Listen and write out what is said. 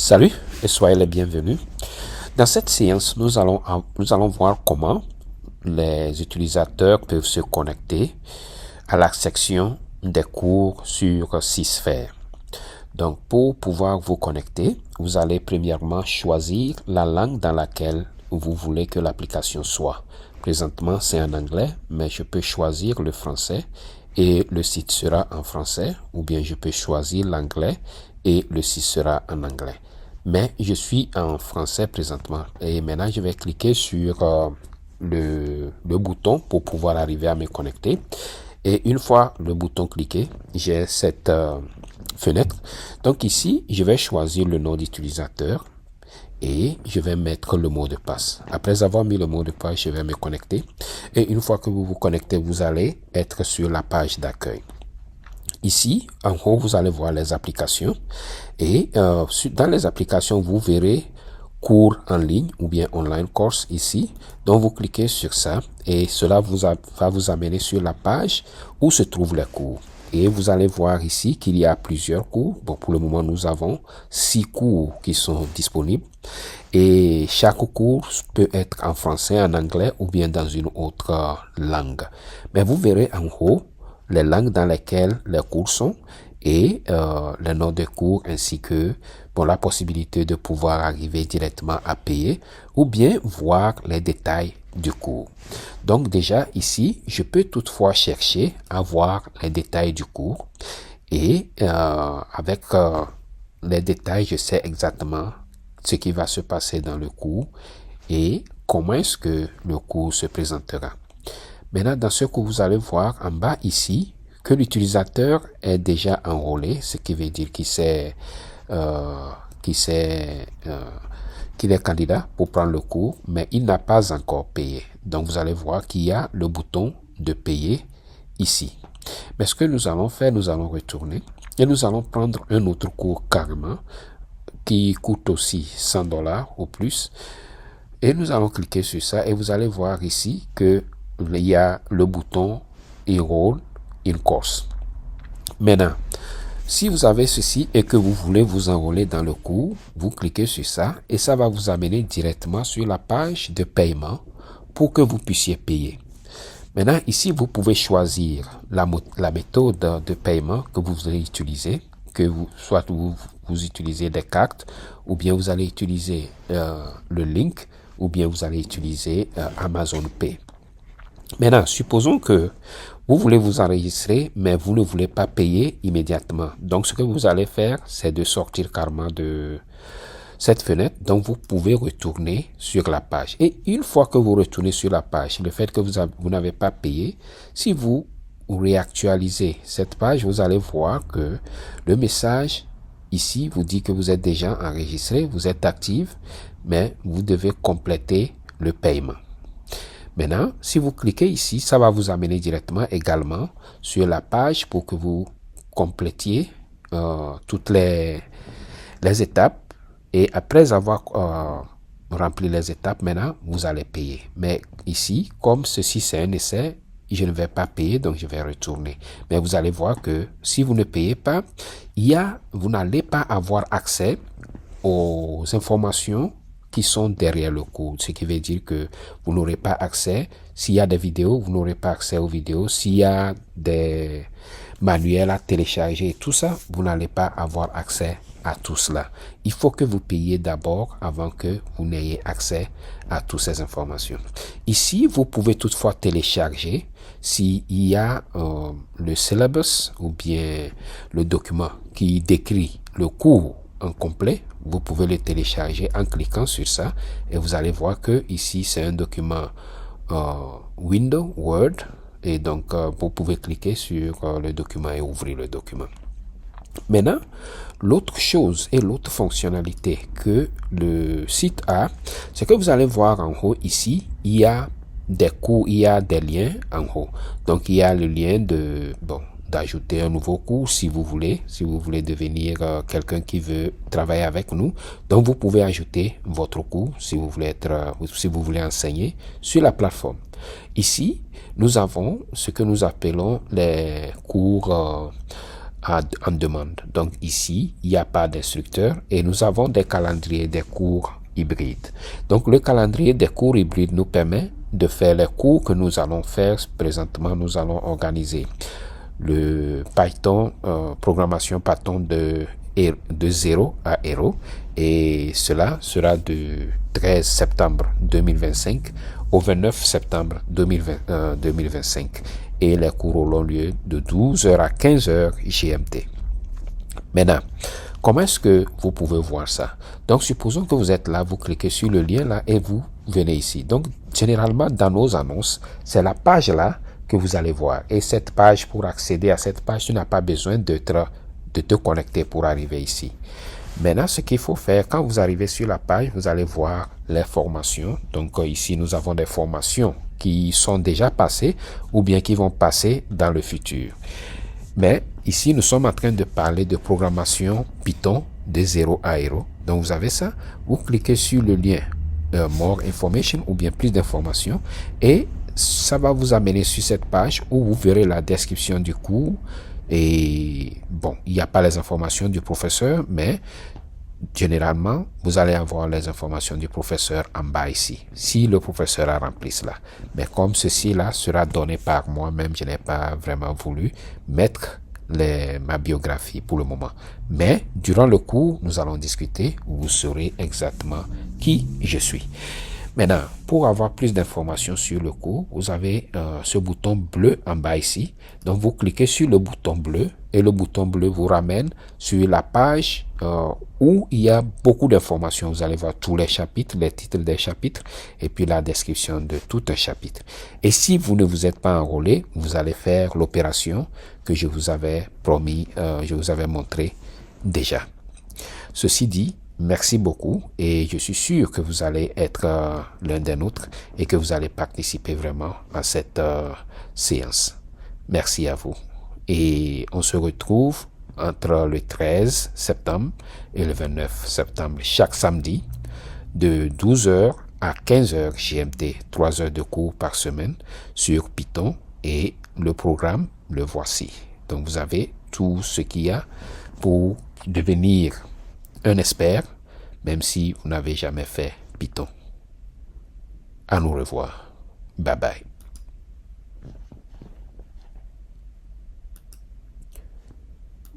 Salut et soyez les bienvenus. Dans cette séance, nous allons voir comment les utilisateurs peuvent se connecter à la section des cours sur Sysphère. Donc, pour pouvoir vous connecter, vous allez premièrement choisir la langue dans laquelle vous voulez que l'application soit. Présentement, c'est en anglais, mais je peux choisir le français et le site sera en français, ou bien je peux choisir l'anglais et le site sera en anglais. Mais je suis en français présentement et maintenant je vais cliquer sur le bouton pour pouvoir arriver à me connecter. Et une fois le bouton cliqué, j'ai cette fenêtre. Donc ici, je vais choisir le nom d'utilisateur et je vais mettre le mot de passe. Après avoir mis le mot de passe, je vais me connecter. Et une fois que vous vous connectez, vous allez être sur la page d'accueil. Ici, en haut, vous allez voir les applications. Et dans les applications, vous verrez cours en ligne ou bien online course ici. Donc, vous cliquez sur ça et cela va vous amener sur la page où se trouvent les cours. Et vous allez voir ici qu'il y a plusieurs cours. Bon, pour le moment, nous avons 6 cours qui sont disponibles. Et chaque cours peut être en français, en anglais ou bien dans une autre langue. Mais vous verrez en haut les langues dans lesquelles les cours sont et les noms des cours ainsi que la possibilité de pouvoir arriver directement à payer ou bien voir les détails du cours. Donc déjà ici, je peux toutefois chercher à voir les détails du cours et avec les détails, je sais exactement ce qui va se passer dans le cours et comment est-ce que le cours se présentera. Maintenant, dans ce que vous allez voir en bas ici, que l'utilisateur est déjà enrôlé, ce qui veut dire qu'il est candidat pour prendre le cours, mais il n'a pas encore payé. Donc, vous allez voir qu'il y a le bouton de payer ici. Mais ce que nous allons faire, nous allons retourner et nous allons prendre un autre cours carrément qui coûte aussi $100 ou plus. Et nous allons cliquer sur ça et vous allez voir ici que il y a le bouton Enroll in Course. Maintenant, si vous avez ceci et que vous voulez vous enrôler dans le cours, vous cliquez sur ça et ça va vous amener directement sur la page de paiement pour que vous puissiez payer. Maintenant, ici, vous pouvez choisir la méthode de paiement que vous allez utiliser, soit vous utilisez des cartes ou bien vous allez utiliser le link ou bien vous allez utiliser Amazon Pay. Maintenant, supposons que vous voulez vous enregistrer, mais vous ne voulez pas payer immédiatement. Donc, ce que vous allez faire, c'est de sortir carrément de cette fenêtre. Donc, vous pouvez retourner sur la page. Et une fois que vous retournez sur la page, le fait que vous n'avez pas payé, si vous réactualisez cette page, vous allez voir que le message ici vous dit que vous êtes déjà enregistré, vous êtes actif, mais vous devez compléter le paiement. Maintenant, si vous cliquez ici, ça va vous amener directement également sur la page pour que vous complétiez toutes les étapes. Et après avoir rempli les étapes, maintenant, vous allez payer. Mais ici, comme ceci c'est un essai, je ne vais pas payer, donc je vais retourner. Mais vous allez voir que si vous ne payez pas, vous n'allez pas avoir accès aux informations qui sont derrière le cours, ce qui veut dire que vous n'aurez pas accès, s'il y a des vidéos, vous n'aurez pas accès aux vidéos, s'il y a des manuels à télécharger et tout ça, vous n'allez pas avoir accès à tout cela. Il faut que vous payiez d'abord avant que vous n'ayez accès à toutes ces informations. Ici, vous pouvez toutefois télécharger s'il y a le syllabus ou bien le document qui décrit le cours en complet. Vous pouvez le télécharger en cliquant sur ça et vous allez voir que ici c'est un document Windows Word et donc vous pouvez cliquer sur le document et ouvrir le document. Maintenant, l'autre chose et l'autre fonctionnalité que le site a, c'est que vous allez voir en haut ici, il y a des cours, il y a des liens en haut. Donc il y a le lien d'ajouter un nouveau cours si vous voulez devenir quelqu'un qui veut travailler avec nous. Donc vous pouvez ajouter votre cours si vous voulez enseigner sur la plateforme. Ici, nous avons ce que nous appelons les cours en demande. Donc ici, il n'y a pas d'instructeur et nous avons des calendriers des cours hybrides. Donc le calendrier des cours hybrides nous permet de faire les cours que nous allons faire. Présentement, nous allons organiser le Python, programmation Python de 0 à Hero, et cela sera du 13 septembre 2025 au 29 septembre 2025 et les cours auront lieu de 12h à 15h GMT. Maintenant, comment est-ce que vous pouvez voir ça? Donc, supposons que vous êtes là, vous cliquez sur le lien là et vous venez ici. Donc, généralement, dans nos annonces, c'est la page là que vous allez voir. Et cette page, pour accéder à cette page, tu n'as pas besoin de te connecter pour arriver ici. Maintenant, ce qu'il faut faire, quand vous arrivez sur la page, vous allez voir les formations. Donc, ici, nous avons des formations qui sont déjà passées ou bien qui vont passer dans le futur. Mais ici, nous sommes en train de parler de programmation Python de 0 à Hero. Donc, vous avez ça. Vous cliquez sur le lien More Information ou bien plus d'informations et ça va vous amener sur cette page où vous verrez la description du cours. Et bon, il n'y a pas les informations du professeur, mais généralement, vous allez avoir les informations du professeur en bas ici, si le professeur a rempli cela. Mais comme ceci là sera donné par moi-même, je n'ai pas vraiment voulu mettre ma biographie pour le moment. Mais durant le cours, nous allons discuter, vous saurez exactement qui je suis. Maintenant, pour avoir plus d'informations sur le cours, vous avez ce bouton bleu en bas ici. Donc, vous cliquez sur le bouton bleu et le bouton bleu vous ramène sur la page où il y a beaucoup d'informations. Vous allez voir tous les chapitres, les titres des chapitres et puis la description de tout un chapitre. Et si vous ne vous êtes pas enrôlé, vous allez faire l'opération que je vous avais promis, je vous avais montré déjà. Ceci dit, merci beaucoup et je suis sûr que vous allez être l'un des nôtres et que vous allez participer vraiment à cette séance. Merci à vous. Et on se retrouve entre le 13 septembre et le 29 septembre chaque samedi de 12h à 15h GMT, 3 heures de cours par semaine sur Python et le programme, le voici. Donc vous avez tout ce qu'il y a pour devenir un expert, même si vous n'avez jamais fait Python. À nous revoir. Bye bye.